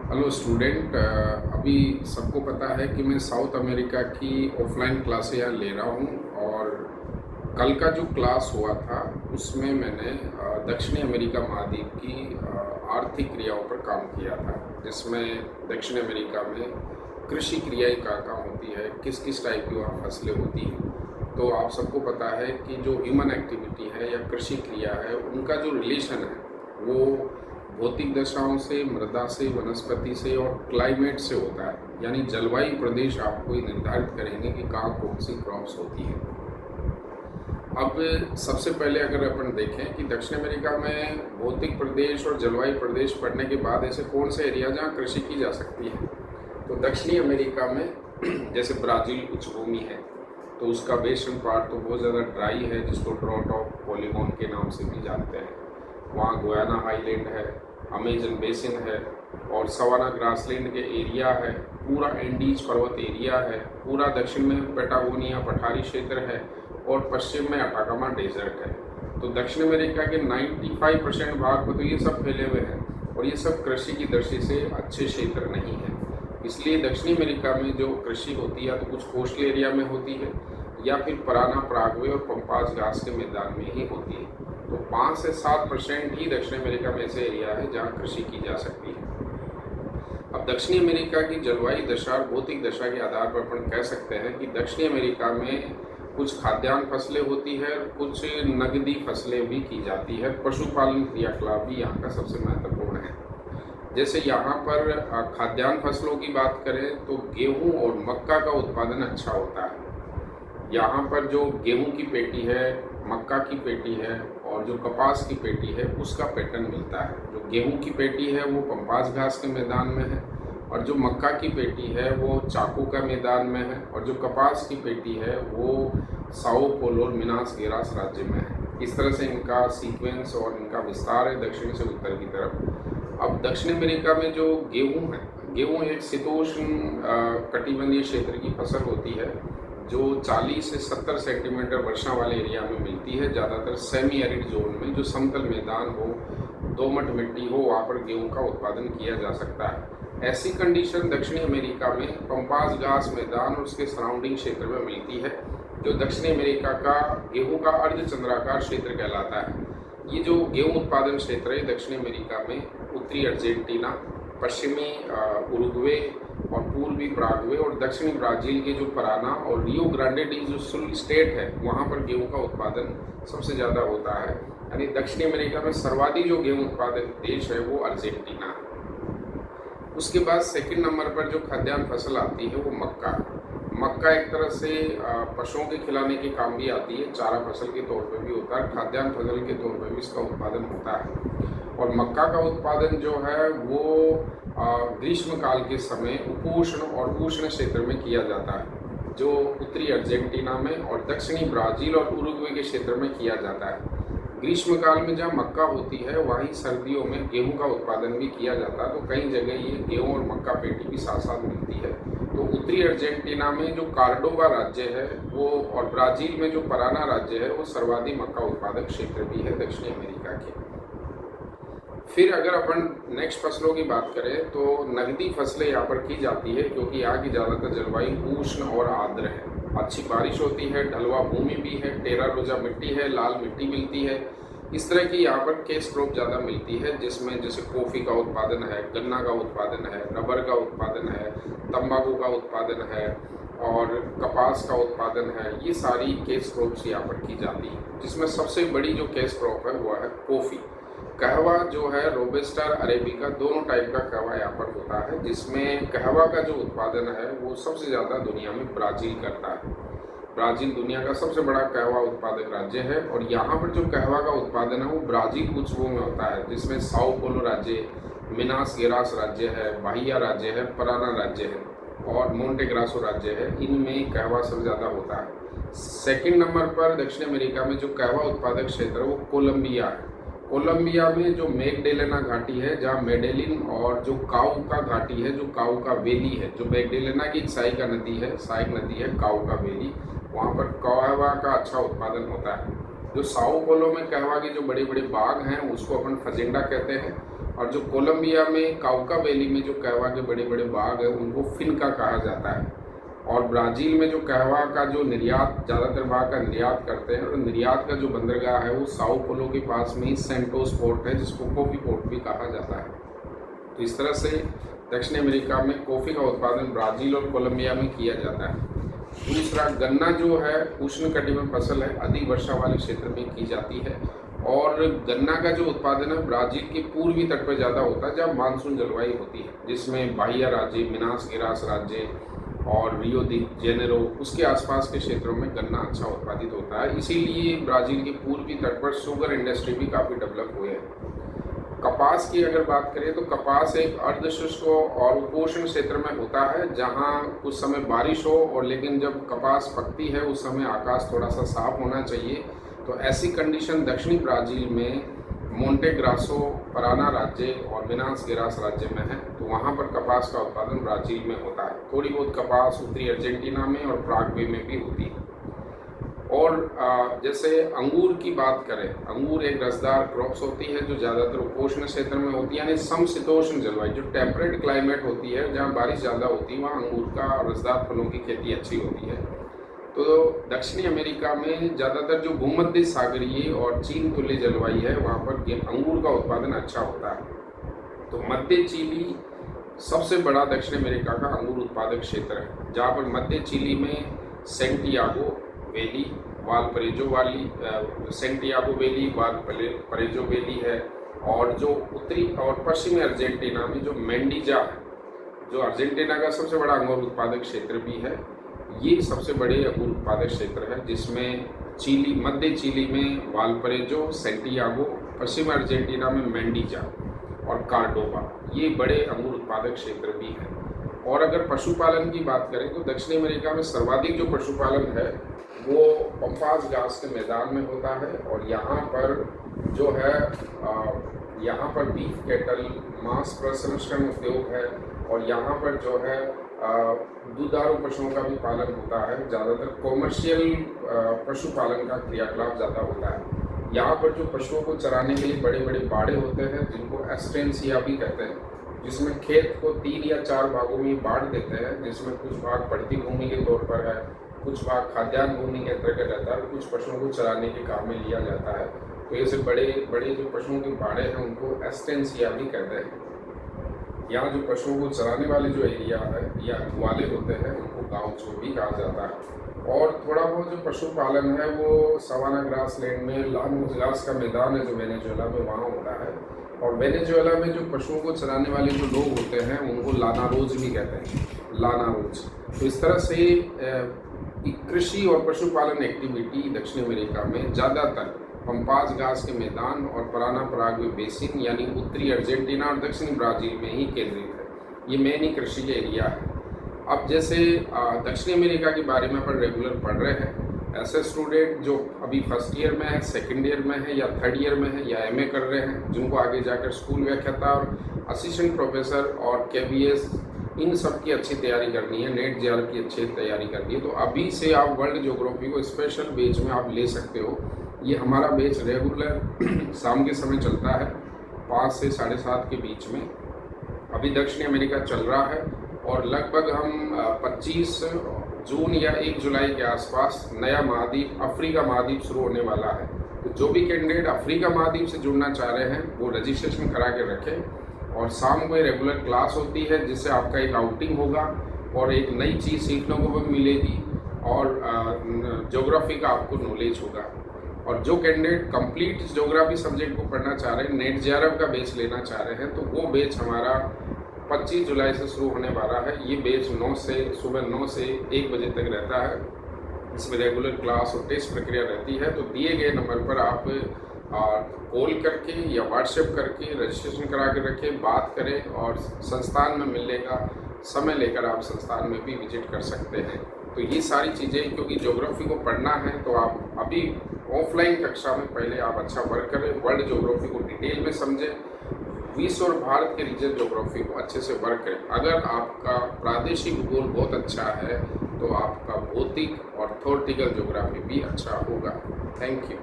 Hello student. अभी सबको पता है कि मैं साउथ अमेरिका की ऑफलाइन क्लासें यहाँ ले रहा हूँ और कल का जो क्लास हुआ था उसमें मैंने दक्षिणी अमेरिका महाद्वीप की आर्थिक क्रियाओं पर काम किया था, जिसमें दक्षिण अमेरिका में कृषि क्रियाएं कहाँ होती है, किस किस टाइप की वहाँ फसलें होती हैं। तो आप सबको पता है कि जो ह्यूमन एक्टिविटी है या कृषि क्रिया है उनका जो रिलेशन है वो भौतिक दशाओं से, मृदा से, वनस्पति से और क्लाइमेट से होता है। यानी जलवायु प्रदेश आपको ये निर्धारित करेंगे कि कहाँ कौन सी क्रॉप्स होती है। अब सबसे पहले अगर अपन देखें कि दक्षिण अमेरिका में भौतिक प्रदेश और जलवायु प्रदेश पढ़ने के बाद ऐसे कौन से एरिया जहाँ कृषि की जा सकती है, तो दक्षिणी अमेरिका में जैसे ब्राज़ील उच्च भूमि है तो उसका वेस्टर्न पार्ट तो बहुत ज़्यादा ड्राई है, जिसको ड्रॉट ऑफ पॉलीगॉन के नाम से भी जानते हैं। वहाँ गुयाना हाईलैंड है, अमेजन बेसिन है और सवाना ग्रासलैंड के एरिया है, पूरा एंडीज पर्वत एरिया है, पूरा दक्षिण में पेटागोनिया पठारी क्षेत्र है और पश्चिम में अटाकामा डेजर्ट है। तो दक्षिण अमेरिका के 95% भाग पर तो ये सब फैले हुए हैं और ये सब कृषि की दृष्टि से अच्छे क्षेत्र नहीं है। इसलिए दक्षिणी अमेरिका में जो कृषि होती है तो कुछ कोस्टल एरिया में होती है या फिर पराना, पराग्वे और पंपास घास के मैदान में ही होती है। तो 5 से 7% ही दक्षिण अमेरिका में ऐसे एरिया है जहाँ कृषि की जा सकती है। अब दक्षिणी अमेरिका की जलवायु दशा और भौतिक दशा के आधार पर अपन कह सकते हैं कि दक्षिणी अमेरिका में कुछ खाद्यान्न फसलें होती है, कुछ नकदी फसलें भी की जाती है। पशुपालन क्रियाकलाप भी यहाँ का सबसे महत्वपूर्ण है। जैसे यहाँ पर खाद्यान्न फसलों की बात करें तो गेहूँ और मक्का का उत्पादन अच्छा होता है। यहाँ पर जो गेहूं की पेटी है, मक्का की पेटी है और जो कपास की पेटी है उसका पैटर्न मिलता है। जो गेहूं की पेटी है वो पंपास घास के मैदान में है और जो मक्का की पेटी है वो चाकू का मैदान में है और जो कपास की पेटी है वो साओ पोलो और मिनास गेरास राज्य में है। इस तरह से इनका सीक्वेंस और इनका विस्तार है दक्षिण से उत्तर की तरफ। अब दक्षिण अमेरिका में जो गेहूँ है, गेहूँ एक शीतोष्ण कटिबंधीय क्षेत्र की फसल होती है जो 40 से 70 सेंटीमीटर वर्षा वाले एरिया में मिलती है। ज़्यादातर सेमी एरिड जोन में जो समतल मैदान हो, दोमट मिट्टी हो, वहाँ पर गेहूं का उत्पादन किया जा सकता है। ऐसी कंडीशन दक्षिणी अमेरिका में पंपास घास मैदान और उसके सराउंडिंग क्षेत्र में मिलती है, जो दक्षिणी अमेरिका का गेहूं का अर्धचंद्राकार क्षेत्र कहलाता है। ये जो गेहूँ उत्पादन क्षेत्र है दक्षिणी अमेरिका में उत्तरी अर्जेंटीना, पश्चिमी उरुग्वे और पूर्वी पराग्वे और दक्षिणी ब्राज़ील के जो पराना और रियो ग्रांडे डी जो सुल स्टेट है वहाँ पर गेहूं का उत्पादन सबसे ज़्यादा होता है। यानी दक्षिणी अमेरिका में सर्वाधिक जो गेहूं उत्पादक देश है वो अर्जेंटीना है। उसके बाद सेकंड नंबर पर जो खाद्यान्न फसल आती है वो मक्का है। मक्का एक तरह से पशुओं के खिलाने के काम भी आती है, चारा फसल के तौर पर भी होता है, खाद्यान्न फसल के तौर पर भी इसका उत्पादन होता है। और मक्का का उत्पादन जो है वो ग्रीष्म काल के समय उपोष्ण और उष्ण क्षेत्र में किया जाता है, जो उत्तरी अर्जेंटीना में और दक्षिणी ब्राज़ील और उरुग्वे के क्षेत्र में किया जाता है। ग्रीष्म काल में जहाँ मक्का होती है वहीं सर्दियों में गेहूं का उत्पादन भी किया जाता है। तो कई जगह ये गेहूं और मक्का पेटी भी साथ साथ मिलती है। तो उत्तरी अर्जेंटीना में जो कार्डोबा राज्य है वो और ब्राज़ील में जो पराना राज्य है वो सर्वाधिक मक्का उत्पादक क्षेत्र भी है दक्षिणी अमेरिका के। फिर अगर अपन नेक्स्ट फसलों की बात करें तो नकदी फसलें यहाँ पर की जाती है, क्योंकि यहाँ की ज़्यादातर जलवायु उष्ण और आर्द्र है। अच्छी बारिश होती है, ढलवा भूमि भी है, टेरा रोजा मिट्टी है, लाल मिट्टी मिलती है। इस तरह की यहाँ पर केस क्रॉप ज़्यादा मिलती है, जिसमें जैसे कॉफ़ी का उत्पादन है, गन्ना का उत्पादन है, रबर का उत्पादन है, तंबाकू का उत्पादन है और कपास का उत्पादन है। ये सारी केस क्रॉप्स यहाँ पर की जाती है, जिसमें सबसे बड़ी जो केस क्रॉप है वह है कॉफ़ी। कहवा जो है रोबस्टा अरेबिका दोनों टाइप का कहवा यहाँ पर होता है, जिसमें कहवा का जो उत्पादन है वो सबसे ज़्यादा दुनिया में ब्राज़ील करता है। ब्राज़ील दुनिया का सबसे बड़ा कहवा उत्पादक राज्य है और यहाँ पर जो कहवा का उत्पादन है वो ब्राज़ील उच्च भूमि में होता है, जिसमें साओ पोलो राज्य, मिनास गेरास राज्य है, बाहिया राज्य है, पराना राज्य है और मोंटे ग्रासो राज्य है। इनमें कहवा सबसे ज़्यादा होता है। सेकेंड नंबर पर दक्षिण अमेरिका में जो कहवा उत्पादक क्षेत्र है वो कोलंबिया है। कोलंबिया में जो मैगडेलेना घाटी है, जहाँ मेडेलिन और जो काउका घाटी है, जो काउका वैली है, जो मैगडेलेना की सहायक नदी है, काउका वैली, वहाँ पर कहवा का अच्छा उत्पादन होता है। जो साओ पोलो में कहवा के जो बड़े बड़े बाग हैं उसको अपन फजेंडा कहते हैं और जो कोलंबिया में काउका वैली में जो कहवा के बड़े बड़े बाग हैं उनको फिनका कहा जाता है। और ब्राज़ील में जो कहवा का जो निर्यात, ज़्यादातर बाग का निर्यात करते हैं, और निर्यात का जो बंदरगाह है वो साओ पोलो के पास में ही सेंटोस पोर्ट है, जिसको कॉफ़ी पोर्ट भी कहा जाता है। तो इस तरह से दक्षिण अमेरिका में कॉफ़ी का उत्पादन ब्राज़ील और कोलंबिया में किया जाता है। दूसरा, गन्ना जो है उष्णकटिबंधीय फसल है, अधिक वर्षा वाले क्षेत्र में की जाती है। और गन्ना का जो उत्पादन है ब्राज़ील के पूर्वी तट पर ज़्यादा होता है, जहाँ मानसून जलवायु होती है, जिसमें बाहिया राज्य, मिनास गेरास राज्य और रियो दी जेनेरो, उसके आसपास के क्षेत्रों में गन्ना अच्छा उत्पादित होता है। इसीलिए ब्राज़ील के पूर्वी तट पर शुगर इंडस्ट्री भी काफ़ी डेवलप हुए है। कपास की अगर बात करें तो कपास एक अर्धशुष्क और उपोष्ण क्षेत्र में होता है, जहां कुछ समय बारिश हो, और लेकिन जब कपास पकती है उस समय आकाश थोड़ा सा साफ होना चाहिए। तो ऐसी कंडीशन दक्षिणी ब्राज़ील में मोंटे ग्रासो, पराना राज्य और मिनास गेरास राज्य में है। तो वहां पर कपास का उत्पादन ब्राज़ील में होता है। थोड़ी बहुत कपास उत्तरी अर्जेंटीना में और पराग्वे में भी होती है। और जैसे अंगूर की बात करें, अंगूर एक रसदार क्रॉप्स होती है जो ज़्यादातर उपोष्ण क्षेत्र में होती है, यानी समशीतोष्ण जलवायु, जो टेम्परेट क्लाइमेट होती है, जहाँ बारिश ज़्यादा होती है, वहाँ अंगूर का रसदार फलों की खेती अच्छी होती है। तो दक्षिणी अमेरिका में ज़्यादातर जो भूमध्य सागरीय और चीन तुल्य जलवायु है, वहाँ पर अंगूर का उत्पादन अच्छा होता है। तो मध्य चिली सबसे बड़ा दक्षिण अमेरिका का अंगूर उत्पादक क्षेत्र है, जहाँ पर मध्य चिली में सेंटियागो वैली, वालपरेजो वाली, सेंटियागो वैली, वालपरेजो वैली है। और जो उत्तरी और पश्चिमी अर्जेंटीना में जो मेंडिजा है, जो अर्जेंटीना का सबसे बड़ा अंगूर उत्पादक क्षेत्र भी है, ये सबसे बड़े अंगूर उत्पादक क्षेत्र है, जिसमें चिली, मध्य चिली में वालपरेजो, सेंटियागो, पश्चिम अर्जेंटीना में मेंडिजा और कार्डोबा, ये बड़े अंगूर उत्पादक क्षेत्र भी हैं। और अगर पशुपालन की बात करें तो दक्षिण अमेरिका में सर्वाधिक जो पशुपालन है वो पंपास घास के मैदान में होता है। और यहाँ पर जो है यहाँ पर बीफ कैटल, मांस प्रसंस्करण उद्योग है, और यहाँ पर जो है दूधारू पशुओं का भी पालन होता है। ज़्यादातर कॉमर्शियल पशुपालन का क्रियाकलाप ज़्यादा होता है। यहाँ पर जो पशुओं को चराने के लिए बड़े बड़े बाड़े होते हैं, जिनको एस्टेंसिया भी कहते हैं, जिसमें खेत को 3 या 4 भागों में बांट देते हैं, जिसमें कुछ भाग पड़ती भूमि के तौर पर है, कुछ भाग खाद्यान्न भूमि के अंतर्गत रहता है, और कुछ पशुओं को चराने के काम में लिया जाता है। तो ऐसे बड़े बड़े जो पशुओं के बाड़े हैं उनको एस्टेंसिया भी कहते हैं। यहाँ जो पशुओं को चराने वाले जो एरिया है या वाले होते हैं उनको गाँव भी कहा जाता है। और थोड़ा बहुत जो पशुपालन है वो सवाना ग्रास लैंड में, लानोस घास का मैदान है जो वेनेजुएला में, वहाँ होता है। और वेनेजुएला में जो पशुओं को चराने वाले जो लोग होते हैं उनको लानारोज भी कहते हैं, लानारोज। तो इस तरह से कृषि और पशुपालन एक्टिविटी दक्षिण अमेरिका में ज़्यादातर पंपास घास के मैदान और पराना पराग्वे बेसिन, यानी उत्तरी अर्जेंटीना और दक्षिणी ब्राज़ील में ही केंद्रित है। ये मेन ही कृषि के एरिया है। अब जैसे दक्षिण अमेरिका के बारे में अपन रेगुलर पढ़ रहे हैं, ऐसे स्टूडेंट जो अभी फर्स्ट ईयर में है, सेकेंड ईयर में है, या थर्ड ईयर में है, या एमए कर रहे हैं, जिनको आगे जाकर स्कूल व्याख्याता और असिस्टेंट प्रोफेसर और केबीएस, इन सब की अच्छी तैयारी करनी है, नेट जेआर की अच्छी तैयारी करनी है, तो अभी से आप वर्ल्ड ज्योग्राफी को स्पेशल बैच में आप ले सकते हो। ये हमारा बैच रेगुलर शाम के समय चलता है 5 से 7:30 के बीच में। अभी दक्षिण अमेरिका चल रहा है और लगभग हम 25 जून या 1 जुलाई के आसपास नया महाद्वीप अफ्रीका महाद्वीप शुरू होने वाला है। तो जो भी कैंडिडेट अफ्रीका महाद्वीप से जुड़ना चाह रहे हैं वो रजिस्ट्रेशन करा के रखें। और शाम को रेगुलर क्लास होती है, जिससे आपका एक आउटिंग होगा और एक नई चीज़ सीखने को भी मिलेगी, और ज्योग्राफी का आपको नॉलेज होगा। और जो कैंडिडेट कंप्लीट ज्योग्राफी सब्जेक्ट को पढ़ना चाह रहे हैं, नेट जेआरएफ का बैच लेना चाह रहे हैं, तो वो बैच हमारा 25 जुलाई से शुरू होने वाला है। ये बैच सुबह 9 से 1 बजे तक रहता है। इसमें रेगुलर क्लास और टेस्ट प्रक्रिया रहती है। तो दिए गए नंबर पर आप कॉल करके या व्हाट्सएप करके रजिस्ट्रेशन करा के रखें, बात करें, और संस्थान में मिलने का समय लेकर आप संस्थान में भी विजिट कर सकते हैं। तो ये सारी चीज़ें, क्योंकि ज्योग्राफी को पढ़ना है तो आप अभी ऑफलाइन कक्षा में पहले आप अच्छा वर्क करें, वर्ल्ड ज्योग्राफी को डिटेल में समझें, विश्व और भारत के रीजन ज्योग्राफी को अच्छे से वर्क करें। अगर आपका प्रादेशिक भूगोल बहुत अच्छा है तो आपका भौतिक और थ्योरेटिकल ज्योग्राफी भी अच्छा होगा। Thank you.